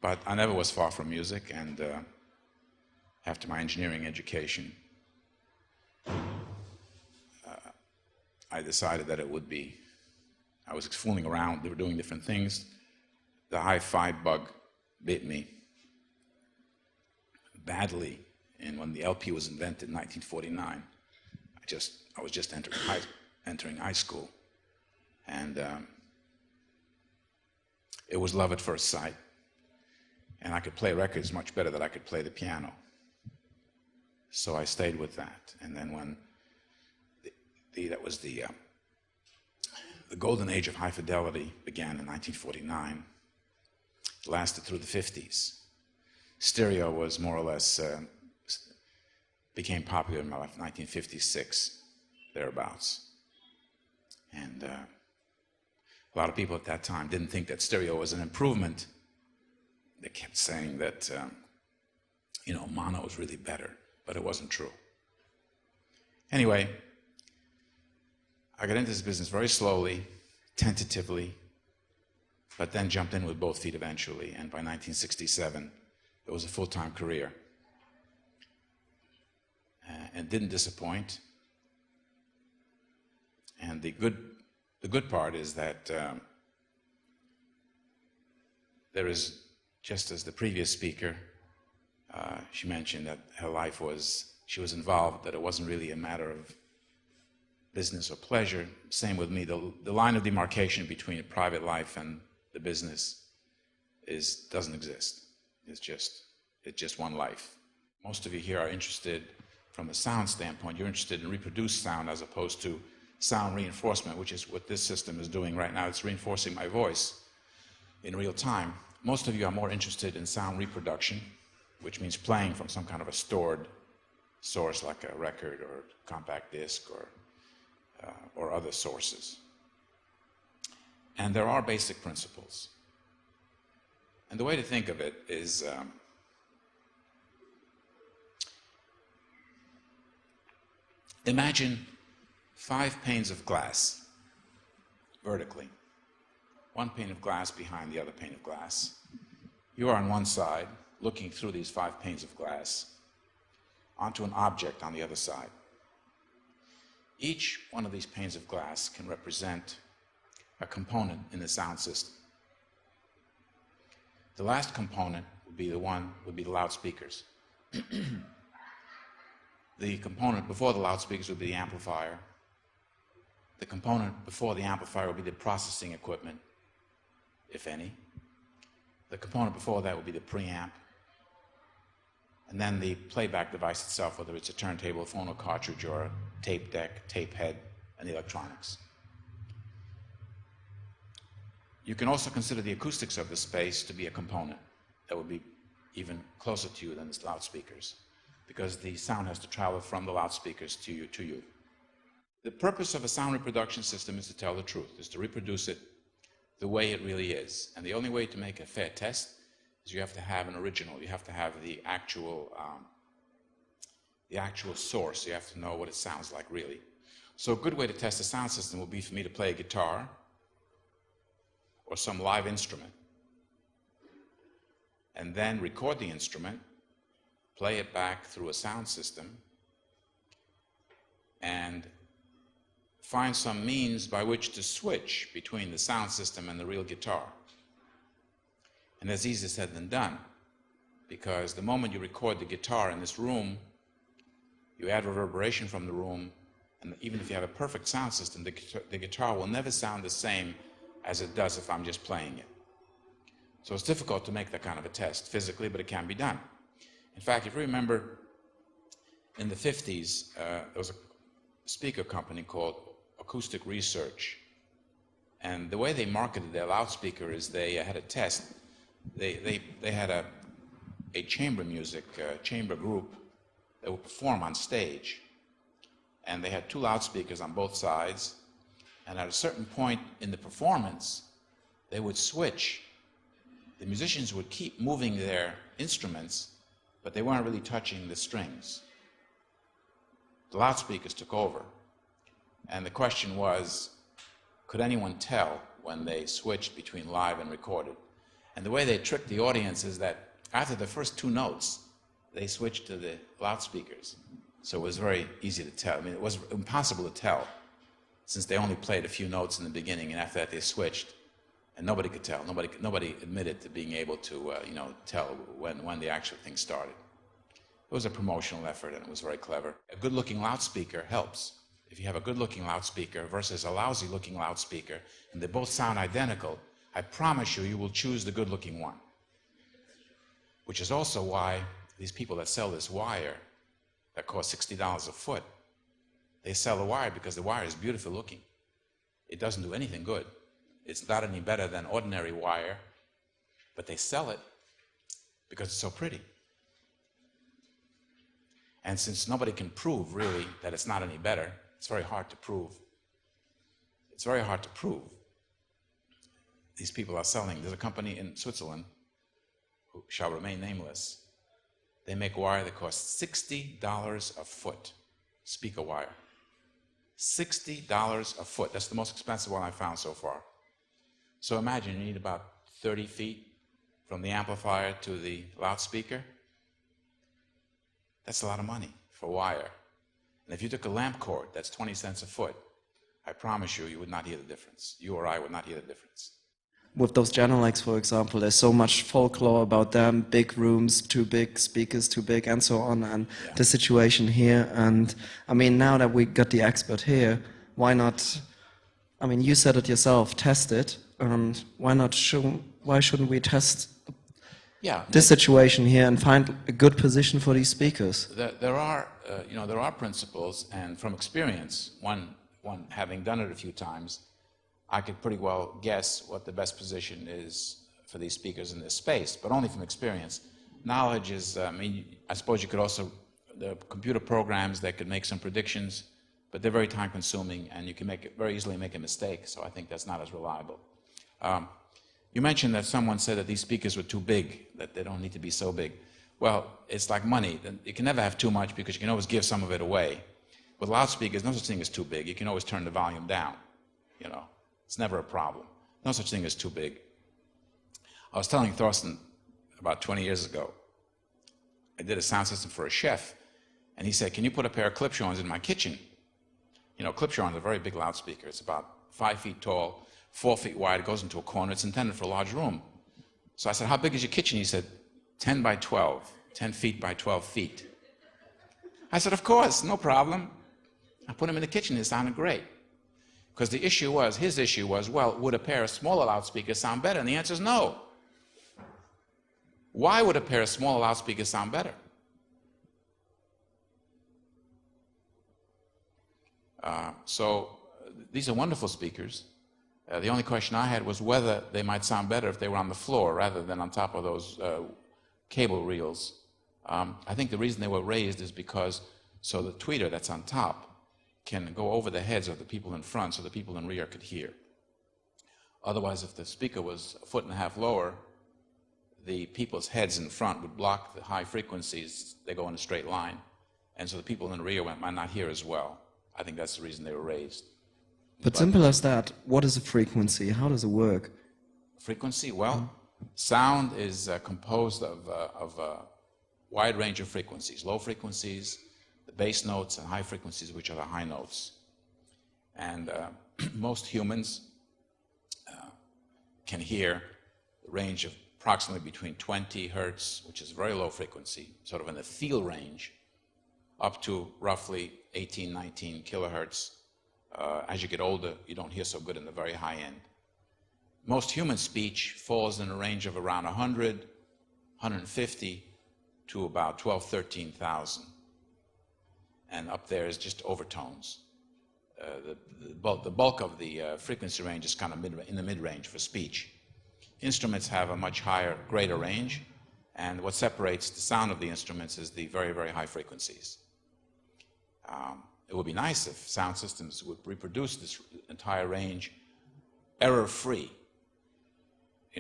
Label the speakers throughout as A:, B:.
A: But I never was far from music, and after my engineering education, I decided that it would be, I was fooling around, they were doing different things. The hi-fi bug bit me badly, and when the LP was invented in 1949, I was just entering high school, and it was love at first sight, and I could play records much better than I could play the piano. So I stayed with that, and then when that was the golden age of high fidelity began in 1949. It lasted through the 50s. Stereo was more or less became popular in 1956, thereabouts. And a lot of people at that time didn't think that stereo was an improvement. They kept saying that mono was really better, but it wasn't true. Anyway, I got into this business very slowly, tentatively, but then jumped in with both feet eventually, and by 1967, it was a full-time career. And didn't disappoint. And the good part is that there is, just as the previous speaker, she mentioned that her life she was involved, that it wasn't really a matter of business or pleasure. Same with me. The line of demarcation between a private life and the business doesn't exist. It's just one life. Most of you here are interested from a sound standpoint. You're interested in reproduced sound as opposed to sound reinforcement, which is what this system is doing right now. It's reinforcing my voice in real time. Most of you are more interested in sound reproduction, which means playing from some kind of a stored source like a record or compact disc or other sources. And there are basic principles. And the way to think of it is imagine 5 panes of glass vertically. One pane of glass behind the other pane of glass. You are on one side, looking through these 5 panes of glass onto an object on the other side. Each one of these panes of glass can represent a component in the sound system. The last component would be the loudspeakers. The component before the loudspeakers would be the amplifier. The component before the amplifier would be the processing equipment, if any. The component before that would be the preamp. And then the playback device itself, whether it's a turntable, a phono cartridge, or a tape deck, tape head, and the electronics. You can also consider the acoustics of the space to be a component that would be even closer to you than the loudspeakers, because the sound has to travel from the loudspeakers to you. The purpose of a sound reproduction system is to tell the truth, is to reproduce it the way it really is. And the only way to make a fair test is you have to have an original. You have to have the actual source. You have to know what it sounds like really. So a good way to test a sound system would be for me to play a guitar or some live instrument, and then record the instrument, play it back through a sound system, and find some means by which to switch between the sound system and the real guitar. And that's easier said than done, because the moment you record the guitar in this room, you add reverberation from the room, and even if you have a perfect sound system, the guitar will never sound the same as it does if I'm just playing it. So it's difficult to make that kind of a test physically, but it can be done. In fact, if you remember, in the 50s, there was a speaker company called Acoustic Research, and the way they marketed their loudspeaker is they had a test. They had a chamber music, chamber group that would perform on stage, and they had 2 loudspeakers on both sides, and at a certain point in the performance, they would switch. The musicians would keep moving their instruments, but they weren't really touching the strings. The loudspeakers took over, and the question was, could anyone tell when they switched between live and recorded? And the way they tricked the audience is that after the first 2 notes, they switched to the loudspeakers. So it was very easy to tell. I mean, it was impossible to tell, since they only played a few notes in the beginning, and after that they switched. And nobody could tell. Nobody admitted to being able to, tell when the actual thing started. It was a promotional effort, and it was very clever. A good-looking loudspeaker helps. If you have a good-looking loudspeaker versus a lousy-looking loudspeaker, and they both sound identical, I promise you, you will choose the good-looking one. Which is also why these people that sell this wire that costs $60 a foot, they sell the wire because the wire is beautiful looking. It doesn't do anything good. It's not any better than ordinary wire, but they sell it because it's so pretty. And since nobody can prove, really, that it's not any better, it's very hard to prove. It's very hard to prove. These people are selling. There's a company in Switzerland who shall remain nameless. They make wire that costs $60 a foot, speaker wire. $60 a foot. That's the most expensive one I've found so far. So imagine you need about 30 feet from the amplifier to the loudspeaker. That's a lot of money for wire. And if you took a lamp cord, that's 20 cents a foot, I promise you, you would not hear the difference. You or I would not hear the difference.
B: With those Genelecs, for example, there's so much folklore about them, big rooms, too big, speakers too big, and so on, and the situation here. And I mean, now that we got the expert here, why not, I mean, you said it yourself, test it, and why shouldn't we test this situation here and find a good position for these speakers?
A: There are principles, and from experience, one having done it a few times, I could pretty well guess what the best position is for these speakers in this space, but only from experience. Knowledge is, I suppose you could also, there are computer programs that could make some predictions, but they're very time consuming, and you can very easily make a mistake, so I think that's not as reliable. You mentioned that someone said that these speakers were too big, that they don't need to be so big. Well, it's like money. You can never have too much because you can always give some of it away. With loudspeakers, no such thing as too big. You can always turn the volume down, It's never a problem. No such thing as too big. I was telling Thorsten about 20 years ago, I did a sound system for a chef, and he said, can you put a pair of Clip-Shones in my kitchen? Clip-Shone is a very big loudspeaker. It's about 5 feet tall, 4 feet wide. It goes into a corner. It's intended for a large room. So I said, how big is your kitchen? He said, 10 by 12, 10 feet by 12 feet. I said, of course, no problem. I put him in the kitchen. It sounded great. Because his issue was, well, would a pair of smaller loudspeakers sound better? And the answer is no. Why would a pair of smaller loudspeakers sound better? So these are wonderful speakers. The only question I had was whether they might sound better if they were on the floor rather than on top of those cable reels. I think the reason they were raised is because so the tweeter that's on top can go over the heads of the people in front so the people in rear could hear. Otherwise, if the speaker was 1.5 feet lower, the people's heads in front would block the high frequencies. They go in a straight line. And so the people in the rear might not hear as well. I think that's the reason they were raised.
B: But simple as that, what is a frequency? How does it work?
A: Frequency? Well, sound is composed of a wide range of frequencies. Low frequencies, the bass notes, and high frequencies, which are the high notes. And most humans can hear the range of approximately between 20 hertz, which is very low frequency, sort of in the feel range, up to roughly 18, 19 kilohertz. As you get older, you don't hear so good in the very high end. Most human speech falls in a range of around 100, 150 to about 12, 13,000. And up there is just overtones. The bulk of the frequency range is kind of in the mid-range for speech. Instruments have a much higher, greater range, and what separates the sound of the instruments is the very, very high frequencies. It would be nice if sound systems would reproduce this entire range error-free,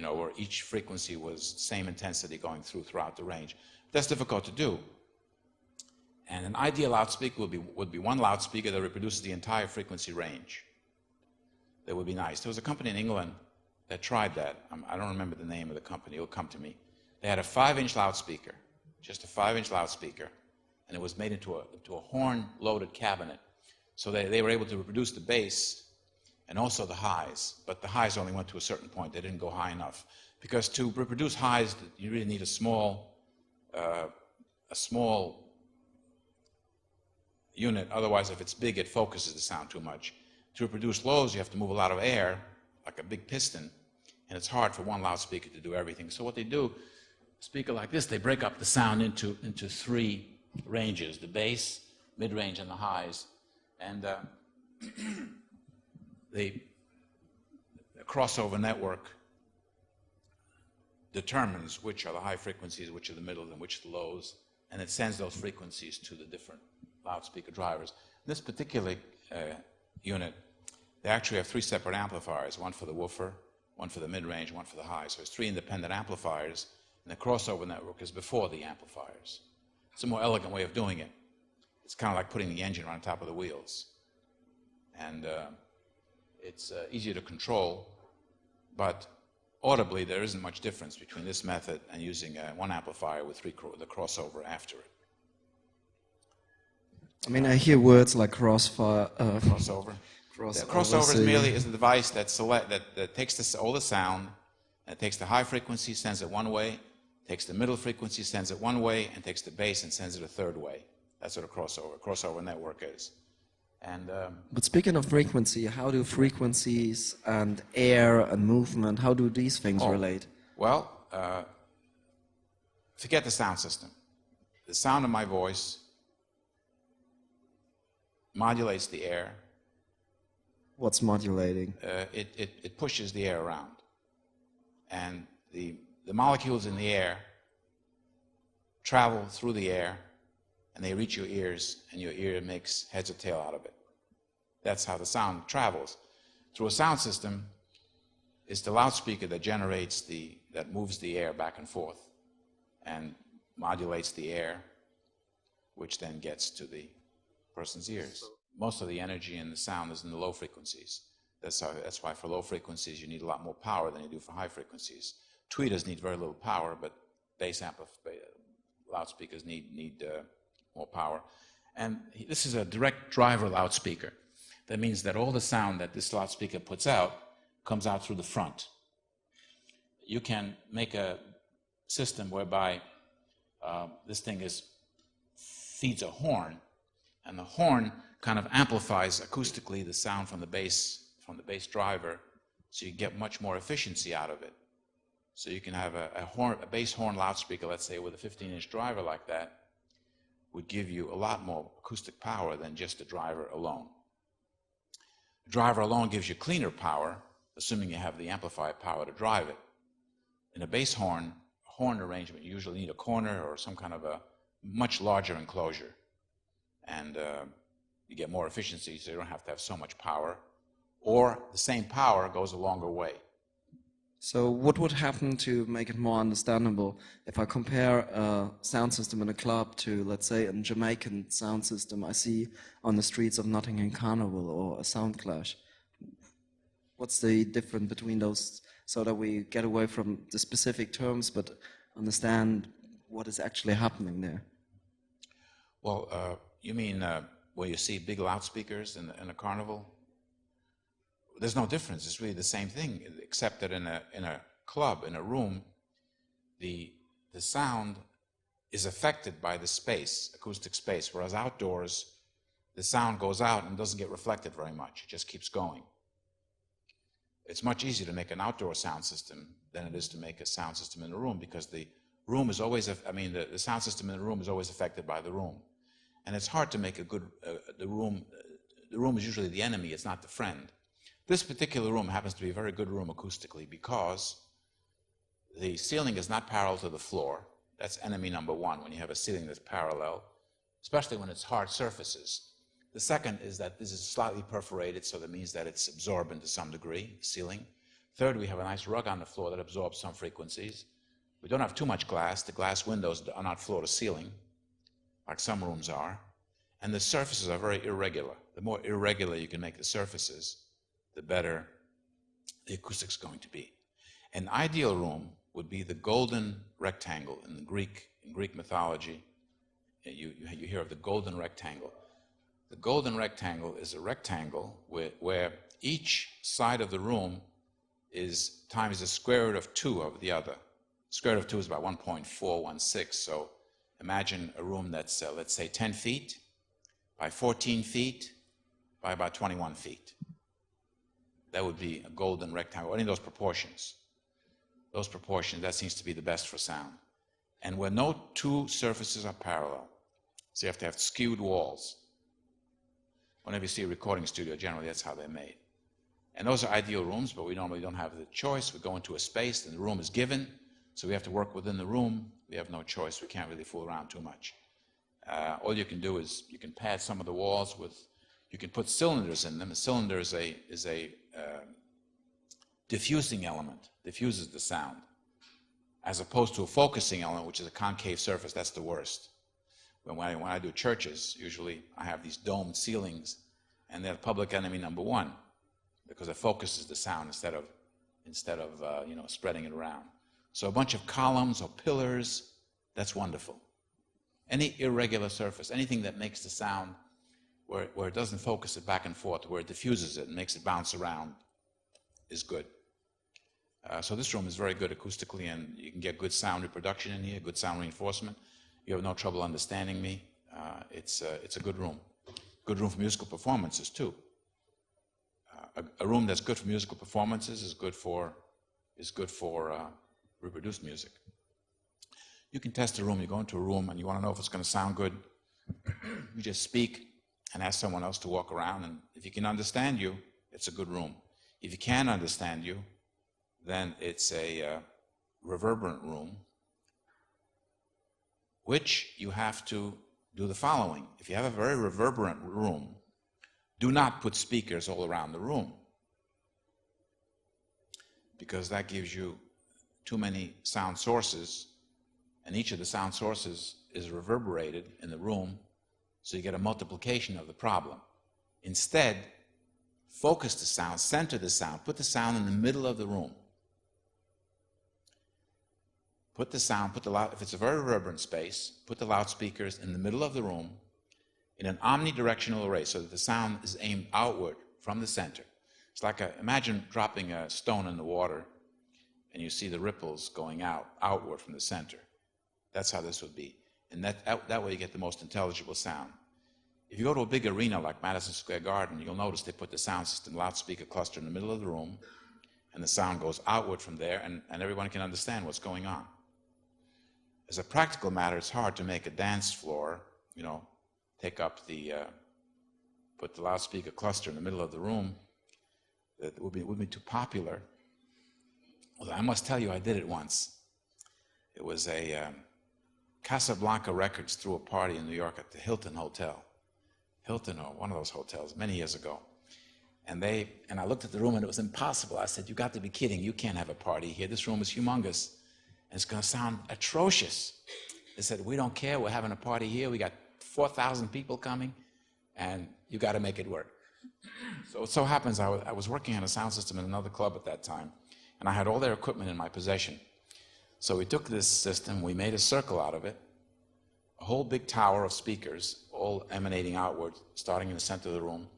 A: where each frequency was same intensity going throughout the range. That's difficult to do. And an ideal loudspeaker would be one loudspeaker that reproduces the entire frequency range. That would be nice. There was a company in England that tried that. I don't remember the name of the company. It'll come to me. They had a 5-inch loudspeaker, just a 5-inch loudspeaker, and it was made into a horn-loaded cabinet. So they were able to reproduce the bass and also the highs, but the highs only went to a certain point. They didn't go high enough. Because to reproduce highs, you really need a small unit. Otherwise, if it's big, it focuses the sound too much. To reproduce lows, you have to move a lot of air, like a big piston, and it's hard for one loudspeaker to do everything. So what they do, a speaker like this, they break up the sound into 3 ranges: the bass, mid-range, and the highs. And the crossover network determines which are the high frequencies, which are the middle, and which are the lows, and it sends those frequencies to the different loudspeaker drivers. In this particular unit, they actually have 3 separate amplifiers, one for the woofer, one for the mid-range, one for the high. So it's 3 independent amplifiers, and the crossover network is before the amplifiers. It's a more elegant way of doing it. It's kind of like putting the engine on top of the wheels. And it's easier to control, but audibly there isn't much difference between this method and using one amplifier with the crossover after it.
B: I mean, I hear words like crossover.
A: Crossover is a device that takes all the sound, and it takes the high frequency, sends it one way, takes the middle frequency, sends it one way, and takes the bass and sends it a third way. That's what a crossover network is. And
B: but speaking of frequency, how do frequencies and air and movement, how do these things relate?
A: Well, forget the sound system. The sound of my voice modulates the air.
B: What's modulating?
A: It pushes the air around. And the molecules in the air travel through the air, and they reach your ears, and your ear makes heads or tail out of it. That's how the sound travels. Through a sound system, it's the loudspeaker that moves the air back and forth and modulates the air, which then gets to the person's ears. Most of the energy in the sound is in the low frequencies. That's why for low frequencies you need a lot more power than you do for high frequencies. Tweeters need very little power, but bass loudspeakers need more power. And this is a direct driver loudspeaker. That means that all the sound that this loudspeaker puts out comes out through the front. You can make a system whereby this thing feeds a horn, and the horn kind of amplifies acoustically the sound from the bass driver, so you get much more efficiency out of it. So you can have a bass horn loudspeaker, let's say with a 15-inch driver like that, would give you a lot more acoustic power than just the driver alone. The driver alone gives you cleaner power, assuming you have the amplified power to drive it. In a bass horn arrangement, you usually need a corner or some kind of a much larger enclosure. And you get more efficiency, so you don't have to have so much power. Or the same power goes a longer way.
B: So what would happen to make it more understandable if I compare a sound system in a club to, let's say, a Jamaican sound system I see on the streets of Nottingham Carnival or a Sound Clash? What's the difference between those so that we get away from the specific terms but understand what is actually happening there?
A: Well, you mean where you see big loudspeakers in a carnival? There's no difference. It's really the same thing, except that in a club, in a room, the sound is affected by the space, acoustic space, whereas outdoors, the sound goes out and doesn't get reflected very much. It just keeps going. It's much easier to make an outdoor sound system than it is to make a sound system in a room, because the room is always, the sound system in the room is always affected by the room. And it's hard to make a good, the room is usually the enemy, it's not the friend. This particular room happens to be a very good room acoustically because the ceiling is not parallel to the floor. That's enemy number one, when you have a ceiling that's parallel, especially when it's hard surfaces. The second is that this is slightly perforated, so that means that it's absorbent to some degree, ceiling. Third, we have a nice rug on the floor that absorbs some frequencies. We don't have too much glass. The glass windows are not floor to ceiling, like some rooms are. And the surfaces are very irregular. The more irregular you can make the surfaces, the better the acoustic's going to be. An ideal room would be the golden rectangle in Greek mythology. You hear of the golden rectangle. The golden rectangle is a rectangle where each side of the room is times the square root of 2 of the other. Square root of 2 is about 1.416. So imagine a room that's, let's say, 10 feet by 14 feet by about 21 feet. That would be a golden rectangle, any of those proportions. Those proportions, that seems to be the best for sound. And where no two surfaces are parallel, so you have to have skewed walls. Whenever you see a recording studio, generally that's how they're made. And those are ideal rooms, but we normally don't have the choice. We go into a space, and the room is given, so we have to work within the room. We have no choice. We can't really fool around too much. All you can do is you can pad some of the walls with, you can put cylinders in them. A cylinder is a diffusing element, diffuses the sound, as opposed to a focusing element, which is a concave surface. That's the worst. When I do churches, usually I have these domed ceilings, and they're public enemy number one, because it focuses the sound instead of spreading it around. So a bunch of columns or pillars, that's wonderful. Any irregular surface, anything that makes the sound where it doesn't focus it back and forth, where it diffuses it and makes it bounce around, is good. So this room is very good acoustically, and you can get good sound reproduction in here, good sound reinforcement. You have no trouble understanding me. It's a good room. Good room for musical performances too. A room that's good for musical performances is good for reproduced music. You can test a room. You go into a room and you want to know if it's going to sound good. You just speak and ask someone else to walk around, and if he can understand you, it's a good room. If he can't understand you, then it's a reverberant room, which you have to do the following. If you have a very reverberant room, do not put speakers all around the room, because that gives you too many sound sources, and each of the sound sources is reverberated in the room, so you get a multiplication of the problem. Instead, focus the sound, center the sound, put the sound in the middle of the room. Put the sound, if it's a very reverberant space, put the loudspeakers in the middle of the room in an omnidirectional array so that the sound is aimed outward from the center. It's like imagine dropping a stone in the water and you see the ripples going outward from the center. That's how this would be. And that way you get the most intelligible sound. If you go to a big arena like Madison Square Garden, you'll notice they put the sound system loudspeaker cluster in the middle of the room, and the sound goes outward from there, and everyone can understand what's going on. As a practical matter, it's hard to make a dance floor, put the loudspeaker cluster in the middle of the room. That would be too popular. Well, I must tell you, I did it once. It was Casablanca Records threw a party in New York at the Hilton Hotel. Hilton, or one of those hotels, many years ago. And I looked at the room and it was impossible. I said, you got to be kidding. You can't have a party here. This room is humongous. And it's going to sound atrocious. They said, we don't care. We're having a party here. We got 4,000 people coming, and you got to make it work. So it so happens I was working on a sound system in another club at that time, and I had all their equipment in my possession. So we took this system, we made a circle out of it, a whole big tower of speakers, all emanating outward, starting in the center of the room.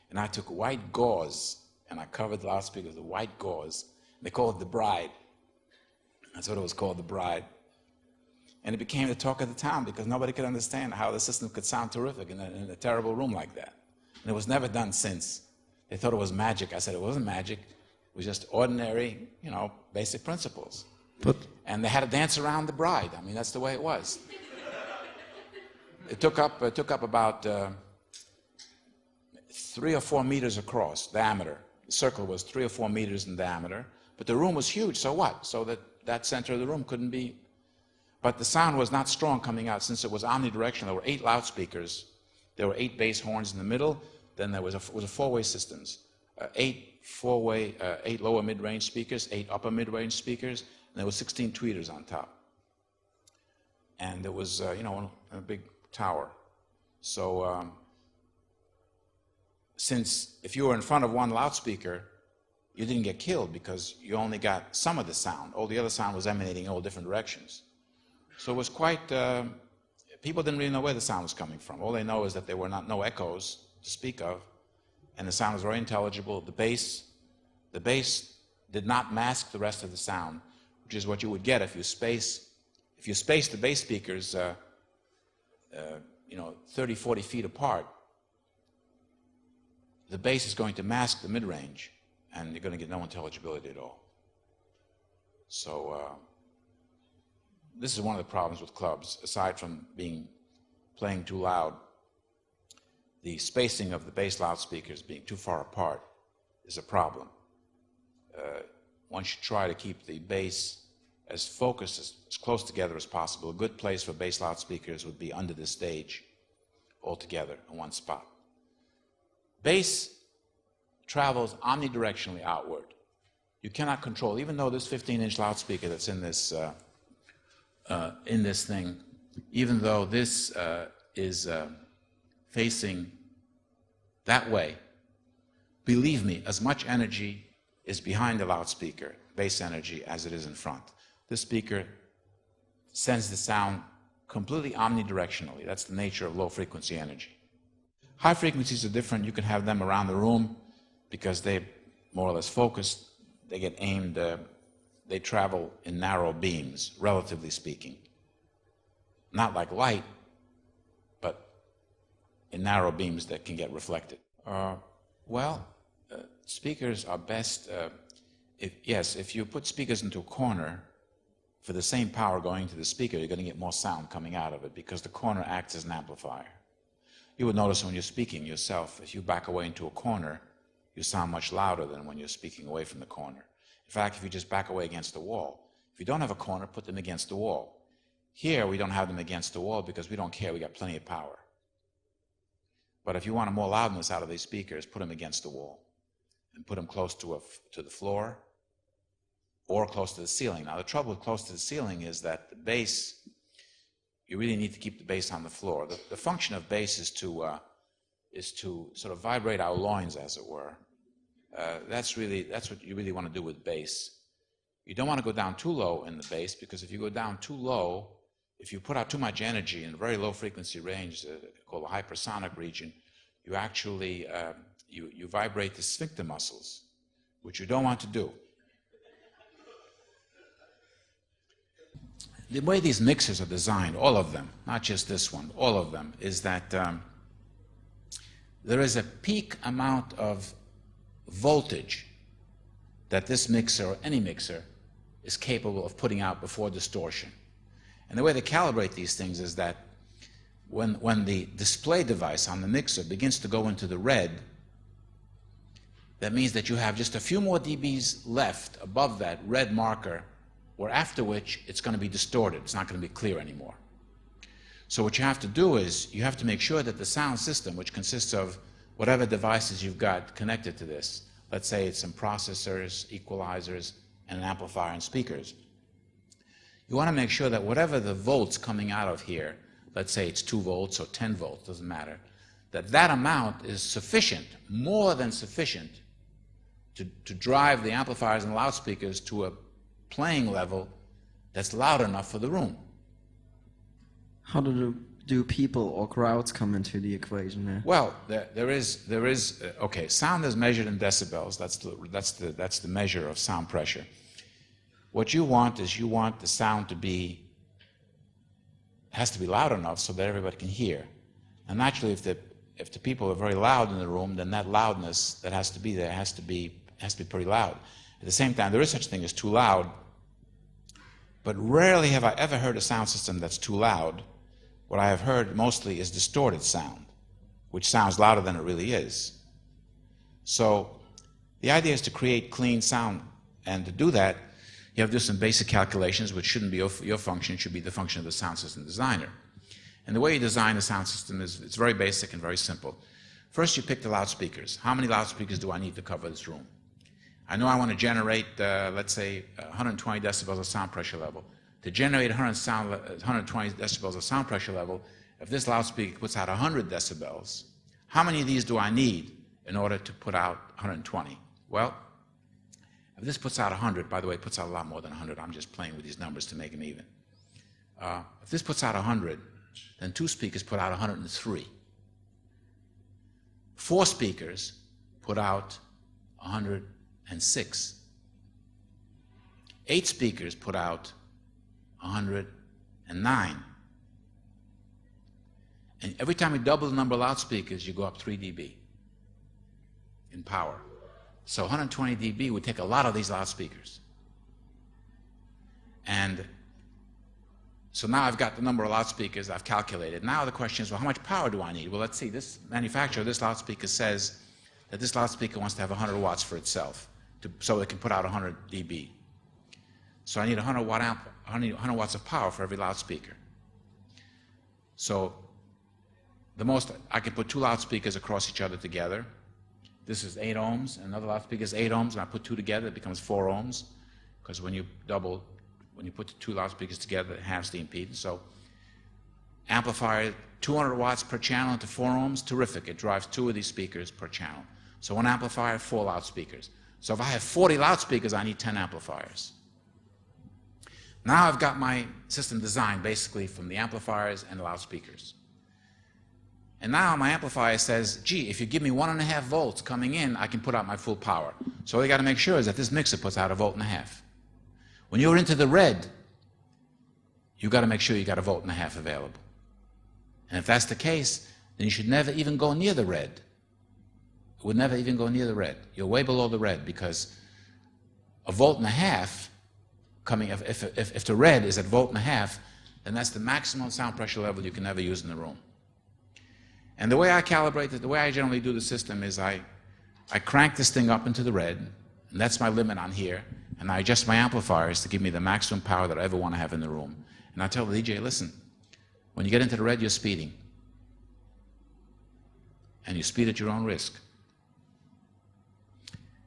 A: And I took white gauze, and I covered the loudspeakers with white gauze. They call it the Bride. That's what it was called, the Bride. And it became the talk of the town because nobody could understand how the system could sound terrific in a terrible room like that. And it was never done since. They thought it was magic. I said it wasn't magic. It was just ordinary, basic principles. And they had to dance around the Bride. I mean, that's the way it was. It took up about 3 or 4 meters across, diameter. The circle was 3 or 4 meters in diameter, but the room was huge, so what? So that center of the room couldn't be, but the sound was not strong coming out since it was omnidirectional. There were 8 loudspeakers, there were 8 bass horns in the middle, then there was a 4-way systems, 8 lower mid-range speakers, 8 upper mid-range speakers, and there were 16 tweeters on top. And there was, a big tower. So, since if you were in front of one loudspeaker, you didn't get killed because you only got some of the sound. All the other sound was emanating in all different directions. So it was quite, people didn't really know where the sound was coming from. All they know is that there were no echoes to speak of, and the sound was very intelligible. The bass did not mask the rest of the sound, which is what you would get if you space the bass speakers 30, 40 feet apart. The bass is going to mask the mid-range, and you're going to get no intelligibility at all. So this is one of the problems with clubs, aside from playing too loud. The spacing of the bass loudspeakers being too far apart is a problem. One should try to keep the bass as focused, as close together as possible. A good place for bass loudspeakers would be under the stage, all together in one spot. Bass travels omnidirectionally outward. You cannot control, even though this 15-inch loudspeaker that's in this thing, even though this is facing that way, believe me, as much energy is behind the loudspeaker, bass energy, as it is in front. This speaker sends the sound completely omnidirectionally. That's the nature of low-frequency energy. High frequencies are different. You can have them around the room because they're more or less focused. They get aimed, they travel in narrow beams, relatively speaking. Not like light, but in narrow beams that can get reflected. Speakers are best, if you put speakers into a corner, for the same power going to the speaker, you're going to get more sound coming out of it because the corner acts as an amplifier. You would notice when you're speaking yourself, if you back away into a corner, you sound much louder than when you're speaking away from the corner. In fact, if you just back away against the wall, if you don't have a corner, put them against the wall. Here, we don't have them against the wall because we don't care, we got plenty of power. But if you want more loudness out of these speakers, put them against the wall and put them close to the floor or close to the ceiling. Now, the trouble with close to the ceiling is that the bass, you really need to keep the bass on the floor. The function of bass is to sort of vibrate our loins, as it were. That's what you really want to do with bass. You don't want to go down too low in the bass, because if you go down too low, if you put out too much energy in a very low frequency range called the hypersonic region, you actually you vibrate the sphincter muscles, which you don't want to do. The way these mixers are designed, all of them, not just this one, all of them, is that there is a peak amount of voltage that this mixer, or any mixer, is capable of putting out before distortion. And the way they calibrate these things is that when the display device on the mixer begins to go into the red, that means that you have just a few more dBs left above that red marker, or after which it's going to be distorted. It's not going to be clear anymore. So what you have to do is you have to make sure that the sound system, which consists of whatever devices you've got connected to this, let's say it's some processors, equalizers, and an amplifier and speakers, you want to make sure that whatever the volts coming out of here, let's say it's 2 volts or 10 volts, doesn't matter, that amount is sufficient, more than sufficient, to drive the amplifiers and loudspeakers to a playing level that's loud enough for the room.
B: How do people or crowds come into the equation there?
A: Well, there is okay. Sound is measured in decibels. That's the measure of sound pressure. What you want is the sound to be has to be loud enough so that everybody can hear. And naturally, if the people are very loud in the room, then that loudness that has to be there has to be pretty loud. At the same time, there is such a thing as too loud, but rarely have I ever heard a sound system that's too loud. What I have heard mostly is distorted sound, which sounds louder than it really is. So the idea is to create clean sound, and to do that, you have to do some basic calculations, which shouldn't be your function, it should be the function of the sound system designer. And the way you design a sound system is it's very basic and very simple. First, you pick the loudspeakers. How many loudspeakers do I need to cover this room? I know I want to generate, let's say, 120 decibels of sound pressure level. To generate 120 decibels of sound pressure level, if this loudspeaker puts out 100 decibels, how many of these do I need in order to put out 120? Well, If this puts out 100, by the way, it puts out a lot more than 100. I'm just playing with these numbers to make them even. If this puts out 100, then 2 speakers put out 103. 4 speakers put out 106. 8 speakers put out 109. And every time you double the number of loudspeakers, you go up 3 dB in power. So 120 dB would take a lot of these loudspeakers. And so now I've got the number of loudspeakers I've calculated. Now the question is, well, how much power do I need? Well, let's see. This manufacturer of this loudspeaker says that this loudspeaker wants to have 100 watts for itself, so it can put out 100 dB. So I need 100 watts of power for every loudspeaker. So the most, I can put 2 loudspeakers across each other together. This is 8 ohms, and another loudspeaker is 8 ohms, and I put 2 together, it becomes 4 ohms, because when you put the 2 loudspeakers together, it halves the impedance. So amplifier, 200 watts per channel into 4 ohms, terrific. It drives 2 of these speakers per channel. So 1 amplifier, 4 loudspeakers. So if I have 40 loudspeakers, I need 10 amplifiers. Now I've got my system designed basically from the amplifiers and the loudspeakers. And now my amplifier says, gee, if you give me 1.5 volts coming in, I can put out my full power. So all you got to make sure is that this mixer puts out 1.5 volts. When you're into the red, you've got to make sure you got 1.5 volts available. And if that's the case, then you should never even go near the red. It would never even go near the red. You're way below the red, because 1.5 volts coming, if the red is at 1.5 volts, then that's the maximum sound pressure level you can ever use in the room. And the way I calibrate it, the way I generally do the system is I crank this thing up into the red, and that's my limit on here, and I adjust my amplifiers to give me the maximum power that I ever want to have in the room. And I tell the DJ, listen, when you get into the red, you're speeding. And you speed at your own risk.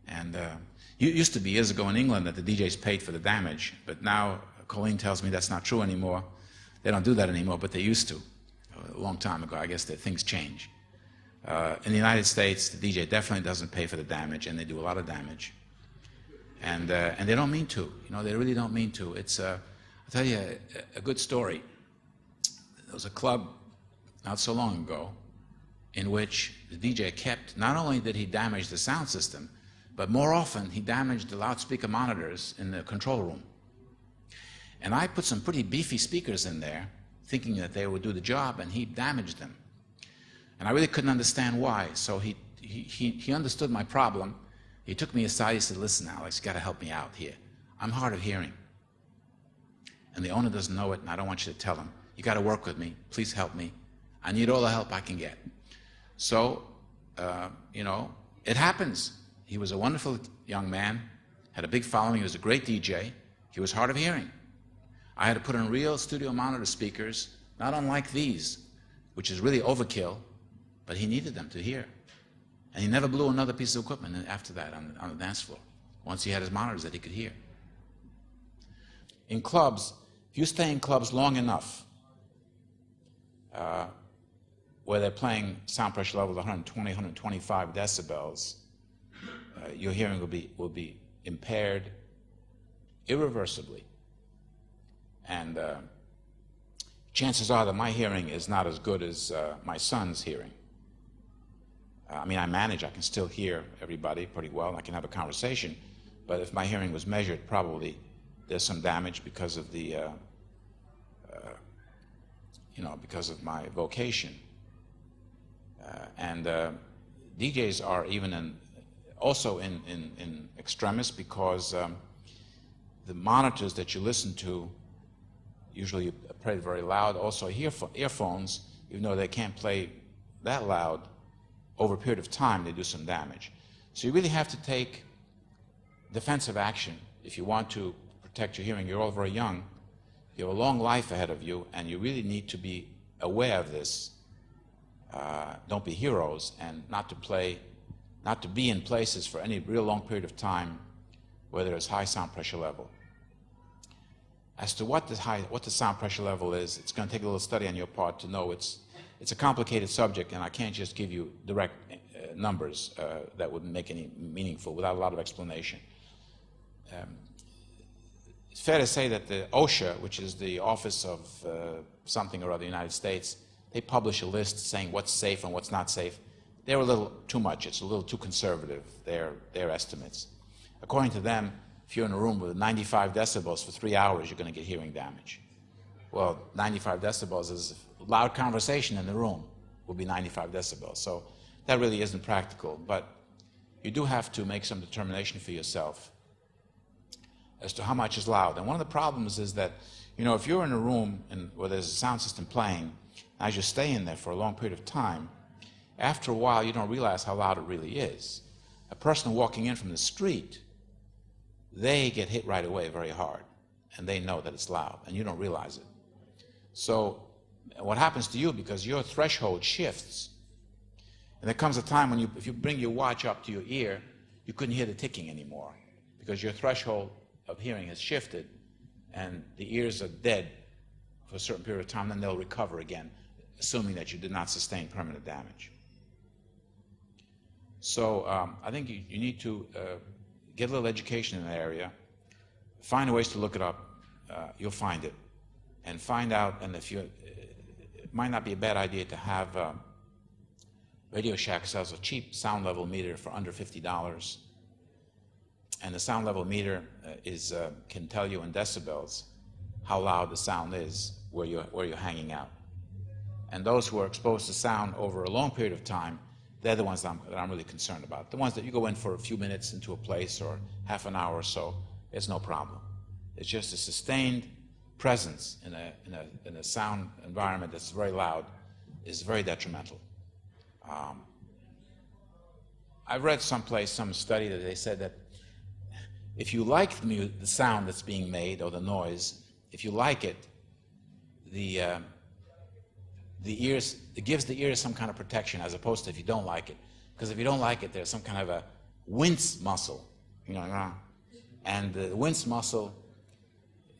A: And it used to be years ago in England that the DJs paid for the damage, but now Colleen tells me that's not true anymore. They don't do that anymore, but they used to. A long time ago. I guess that things change. In the United States, the DJ definitely doesn't pay for the damage, and they do a lot of damage. And they don't mean to. You know, they really don't mean to. It's I'll tell you a good story. There was a club not so long ago in which the DJ kept, not only did he damage the sound system, but more often he damaged the loudspeaker monitors in the control room. And I put some pretty beefy speakers in there, thinking that they would do the job, and he damaged them. And I really couldn't understand why. So he understood my problem. He took me aside. He said, listen, Alex, you got to help me out here. I'm hard of hearing. And the owner doesn't know it, and I don't want you to tell him. You got to work with me. Please help me. I need all the help I can get. So, you know, it happens. He was a wonderful young man, had a big following. He was a great DJ. He was hard of hearing. I had to put in real studio monitor speakers, not unlike these, which is really overkill, but he needed them to hear. And he never blew another piece of equipment after that on the dance floor, once he had his monitors that he could hear. In clubs, if you stay in clubs long enough, where they're playing sound pressure levels of 120, 125 decibels, your hearing will be impaired irreversibly. And chances are that my hearing is not as good as my son's hearing. I mean, I can still hear everybody pretty well, I can have a conversation, but if my hearing was measured, probably there's some damage because of the, you know, because of my vocation. And DJs are even also in extremis, because the monitors that you listen to usually play very loud. Also earphones, even though they can't play that loud, over a period of time they do some damage. So you really have to take defensive action if you want to protect your hearing. You're all very young. You have a long life ahead of you, and you really need to be aware of this. Don't be heroes, and not to be in places for any real long period of time where there is high sound pressure level. As to what the sound pressure level is, it's going to take a little study on your part to know. It's a complicated subject, and I can't just give you direct numbers that wouldn't make any meaningful without a lot of explanation. it's fair to say that the OSHA, which is the Office of something or other, the United States, they publish a list saying what's safe and what's not safe. They're a little too much. It's a little too conservative, their estimates. According to them, if you're in a room with 95 decibels for 3 hours, you're going to get hearing damage. Well, 95 decibels is loud conversation in the room will be 95 decibels. So that really isn't practical. But you do have to make some determination for yourself as to how much is loud. And one of the problems is that, you know, if you're in a room where there's a sound system playing, as you stay in there for a long period of time, after a while you don't realize how loud it really is. A person walking in from the street, they get hit right away very hard, and they know that it's loud, and you don't realize it. So what happens to you, because your threshold shifts, and there comes a time when if you bring your watch up to your ear, you couldn't hear the ticking anymore, because your threshold of hearing has shifted, and the ears are dead for a certain period of time, then they'll recover again, assuming that you did not sustain permanent damage. So I think you need to get a little education in that area, find ways to look it up, you'll find it, and find out, and if it might not be a bad idea to have Radio Shack sells a cheap sound level meter for under $50, and the sound level meter can tell you in decibels how loud the sound is where you're hanging out. And those who are exposed to sound over a long period of time, they're the ones that I'm really concerned about. The ones that you go in for a few minutes into a place or half an hour or so, it's no problem. It's just a sustained presence in a sound environment that's very loud is very detrimental. I've read someplace, some study that they said that if you like the sound that's being made or the noise, if you like it, it gives the ears some kind of protection, as opposed to if you don't like it. Because if you don't like it, there's some kind of a wince muscle, you know, and the wince muscle,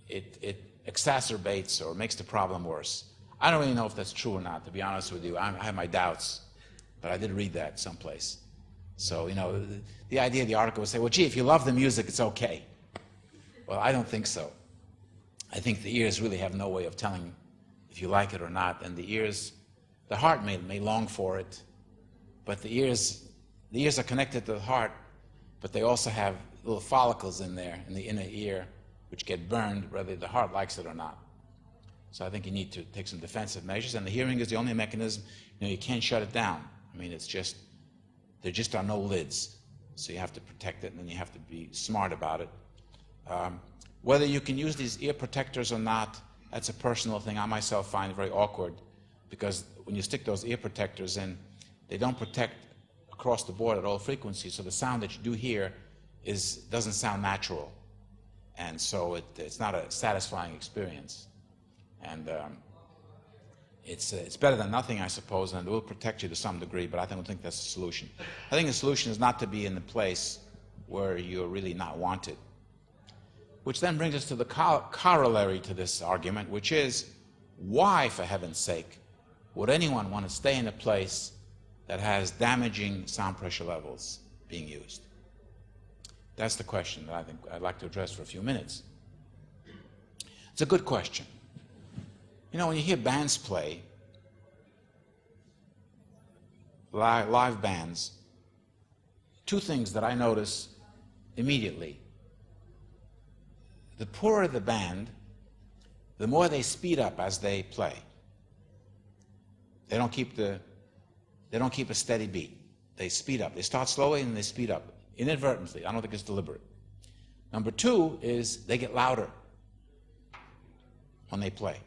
A: it exacerbates or makes the problem worse. I don't really know if that's true or not, to be honest with you. I have my doubts, but I did read that someplace. So, you know, the idea of the article would say, well, gee, if you love the music, it's okay. Well, I don't think so. I think the ears really have no way of telling if you like it or not, and the heart may long for it, but the ears are connected to the heart, but they also have little follicles in there, in the inner ear, which get burned whether the heart likes it or not. So I think you need to take some defensive measures, and the hearing is the only mechanism, you know, you can't shut it down. I mean, there just are no lids, so you have to protect it, and then you have to be smart about it. Whether you can use these ear protectors or not, that's a personal thing. I myself find it very awkward, because when you stick those ear protectors in, they don't protect across the board at all frequencies, so the sound that you do hear doesn't sound natural, and so it's not a satisfying experience. And it's better than nothing, I suppose, and it will protect you to some degree, but I don't think that's the solution. I think the solution is not to be in the place where you're really not wanted. Which then brings us to the corollary to this argument, which is, why, for heaven's sake, would anyone want to stay in a place that has damaging sound pressure levels being used? That's the question that I think I'd like to address for a few minutes. It's a good question. You know, when you hear bands play, live bands, two things that I notice immediately. The poorer the band, the more they speed up as they play. They don't keep a steady beat. They speed up. They start slowly and they speed up inadvertently. I don't think it's deliberate. Number two is they get louder when they play.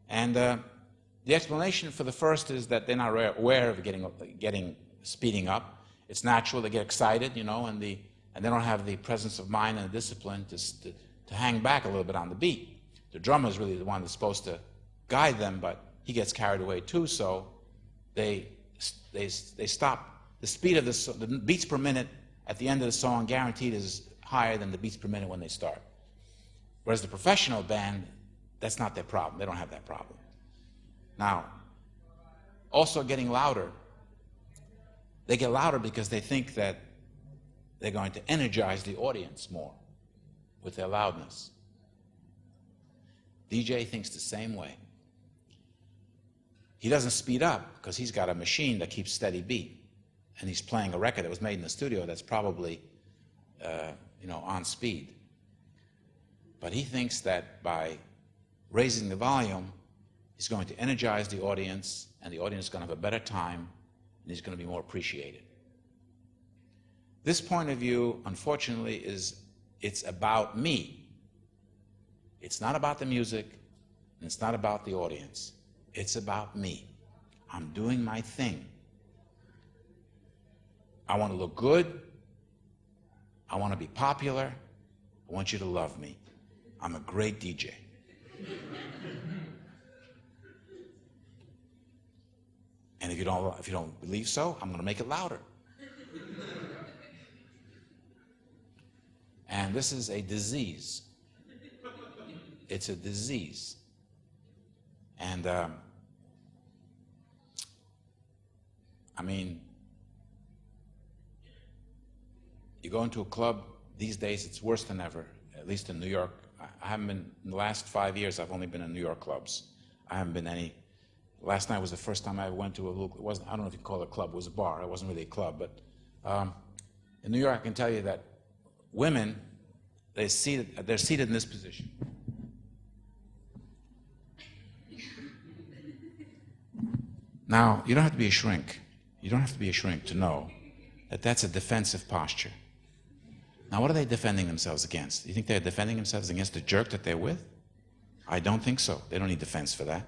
A: And the explanation for the first is that they're not aware of speeding up. It's natural. They get excited, you know, and they don't have the presence of mind and the discipline to hang back a little bit on the beat. The drummer is really the one that's supposed to guide them, but he gets carried away too, so they stop. The speed of the beats per minute at the end of the song guaranteed is higher than the beats per minute when they start. Whereas the professional band, that's not their problem. They don't have that problem. Now, also getting louder. They get louder because they think that they're going to energize the audience more with their loudness. DJ thinks the same way. He doesn't speed up because he's got a machine that keeps steady beat, and he's playing a record that was made in the studio that's probably on speed. But he thinks that by raising the volume, he's going to energize the audience, and the audience is going to have a better time, and he's going to be more appreciated. This point of view, unfortunately, it's about me. It's not about the music, and it's not about the audience. It's about me. I'm doing my thing. I want to look good. I want to be popular. I want you to love me. I'm a great DJ. And if you don't believe so, I'm going to make it louder. And this is a disease. It's a disease. And you go into a club these days, it's worse than ever, at least in New York. I haven't been, in the last 5 years, I've only been in New York clubs. I haven't been any. Last night was the first time I ever went to a little, I don't know if you call it a club, it was a bar, it wasn't really a club, but in New York I can tell you that women, they're seated in this position. Now, you don't have to be a shrink. You don't have to be a shrink to know that that's a defensive posture. Now, what are they defending themselves against? You think they're defending themselves against the jerk that they're with? I don't think so. They don't need defense for that.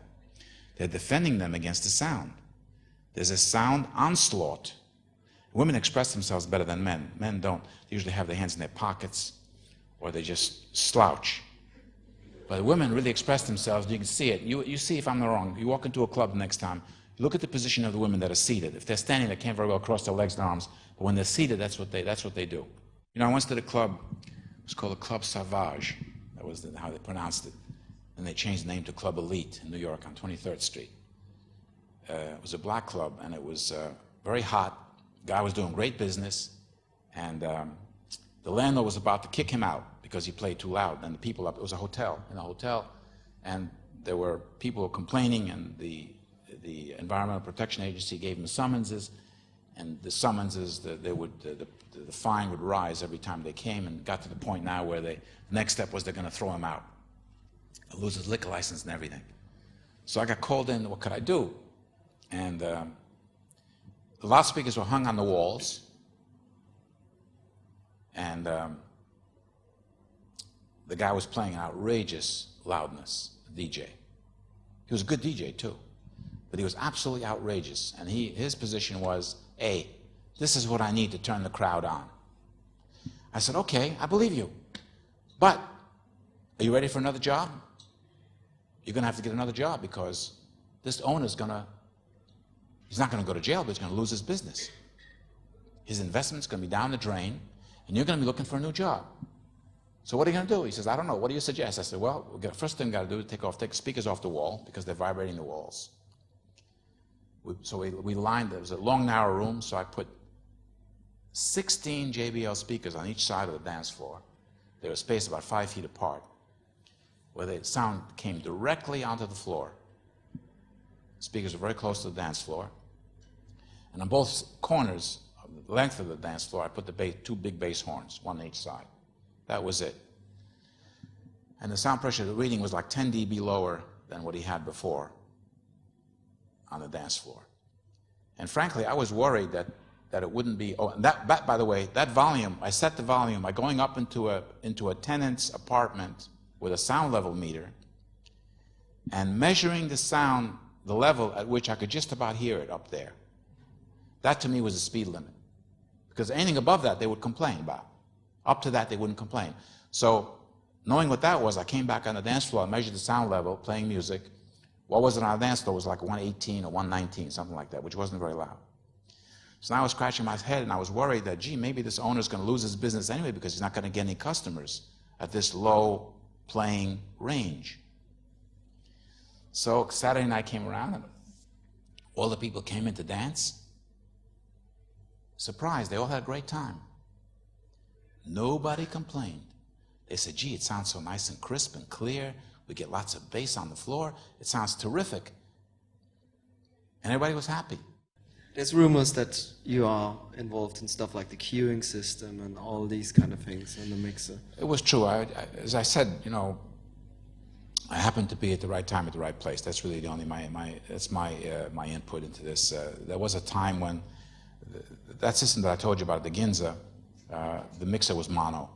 A: They're defending them against the sound. There's a sound onslaught. Women express themselves better than men. Men don't. They usually have their hands in their pockets, or they just slouch. But women really express themselves. You can see it. You see if I'm not wrong. You walk into a club the next time, you look at the position of the women that are seated. If they're standing, they can't very well cross their legs and arms. But when they're seated, that's what they do. You know, I once did a club. It was called the Club Sauvage. That was how they pronounced it. And they changed the name to Club Elite in New York on 23rd Street. It was a black club, and it was very hot. The guy was doing great business, and the landlord was about to kick him out because he played too loud. And the people up, it was a hotel, and there were people complaining, and the Environmental Protection Agency gave them summonses, and the summonses, the fine would rise every time they came, and got to the point now where the next step was they're going to throw him out. He'll lose his liquor license and everything. So I got called in, what could I do? And the loudspeakers were hung on the walls, and the guy was playing an outrageous loudness, the DJ. He was a good DJ too, but he was absolutely outrageous. And his position was, A, this is what I need to turn the crowd on. I said, okay, I believe you, but are you ready for another job? You're going to have to get another job because this owner's he's not going to go to jail, but he's going to lose his business. His investment's going to be down the drain, and you're going to be looking for a new job. So what are you going to do? He says, I don't know. What do you suggest? I said, well, first thing we got to do is take the speakers off the wall because they're vibrating the walls. So we lined, it was a long, narrow room, so I put 16 JBL speakers on each side of the dance floor. They were spaced about 5 feet apart, where the sound came directly onto the floor. Speakers were very close to the dance floor. And on both corners, the length of the dance floor, I put the two big bass horns, one on each side. That was it. And the sound pressure, the reading was like 10 dB lower than what he had before on the dance floor. And frankly, I was worried that it wouldn't be, and that, by the way, that volume, I set the volume by going up into a tenant's apartment with a sound level meter and measuring the sound, the level at which I could just about hear it up there. That to me was the speed limit. Because anything above that, they would complain about. Up to that, they wouldn't complain. So knowing what that was, I came back on the dance floor, I measured the sound level, playing music. What was it on the dance floor? It was like 118 or 119, something like that, which wasn't very loud. So now I was scratching my head, and I was worried that, gee, maybe this owner's going to lose his business anyway because he's not going to get any customers at this low playing range. So Saturday night came around, and all the people came in to dance. Surprised, they all had a great time. Nobody complained. They said, gee, it sounds so nice and crisp and clear. We get lots of bass on the floor. It sounds terrific. And everybody was happy.
B: There's rumors that you are involved in stuff like the queuing system and all these kind of things on the mixer.
A: It was true. As I said, you know, I happened to be at the right time at the right place. That's really the only my input into this. There was a time when that system that I told you about, the Ginza, the mixer was mono.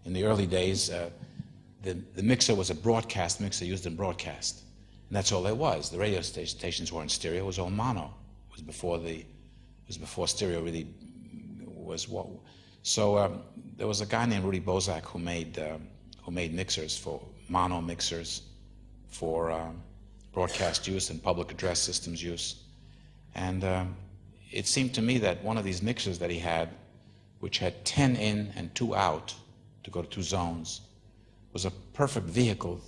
A: In the early days, the mixer was a broadcast mixer used in broadcast, and that's all there was. The radio stations weren't stereo; it was all mono. It was before stereo really was what. So there was a guy named Rudy Bozak who made mixers for mono mixers for broadcast use and public address systems use, and it seemed to me that one of these mixers that he had, which had 10 in and 2 out to go to 2 zones, was a perfect vehicle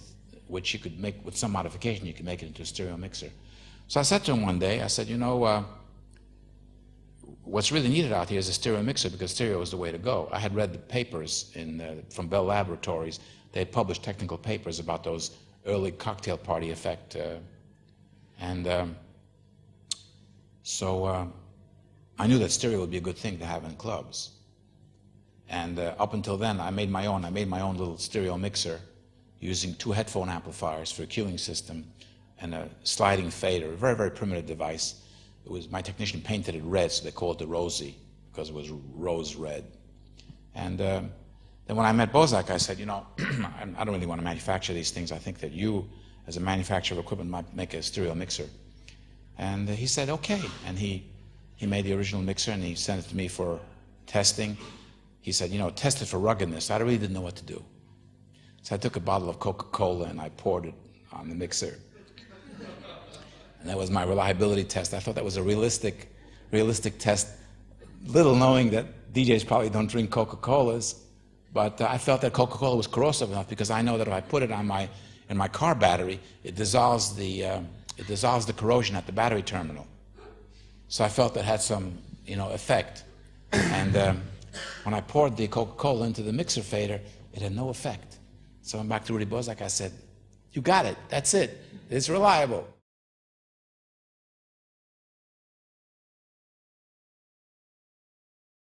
A: which you could make, with some modification, you could make it into a stereo mixer. So I said to him one day, I said, you know, what's really needed out here is a stereo mixer, because stereo is the way to go. I had read the papers from Bell Laboratories. They had published technical papers about those early cocktail party effect. So I knew that stereo would be a good thing to have in clubs. And up until then, I made my own little stereo mixer using 2 headphone amplifiers for a queuing system and a sliding fader, a very, very primitive device. It was, my technician painted it red, so they called it the Rosie, because it was rose red. And then when I met Bozak, I said, you know, I don't really want to manufacture these things. I think that you, as a manufacturer of equipment, might make a stereo mixer. And he said, okay. And he made the original mixer, and he sent it to me for testing. He said, you know, test it for ruggedness. I really didn't know what to do. So I took a bottle of Coca-Cola and I poured it on the mixer. And that was my reliability test. I thought that was a realistic test, little knowing that DJs probably don't drink Coca-Colas. But I felt that Coca-Cola was corrosive enough, because I know that if I put it on in my car battery, it dissolves the corrosion at the battery terminal. So I felt that had some, you know, effect. And when I poured the Coca-Cola into the mixer fader, it had no effect. So I'm back to Rudy Bozak. I said, you got it. That's it. It's reliable.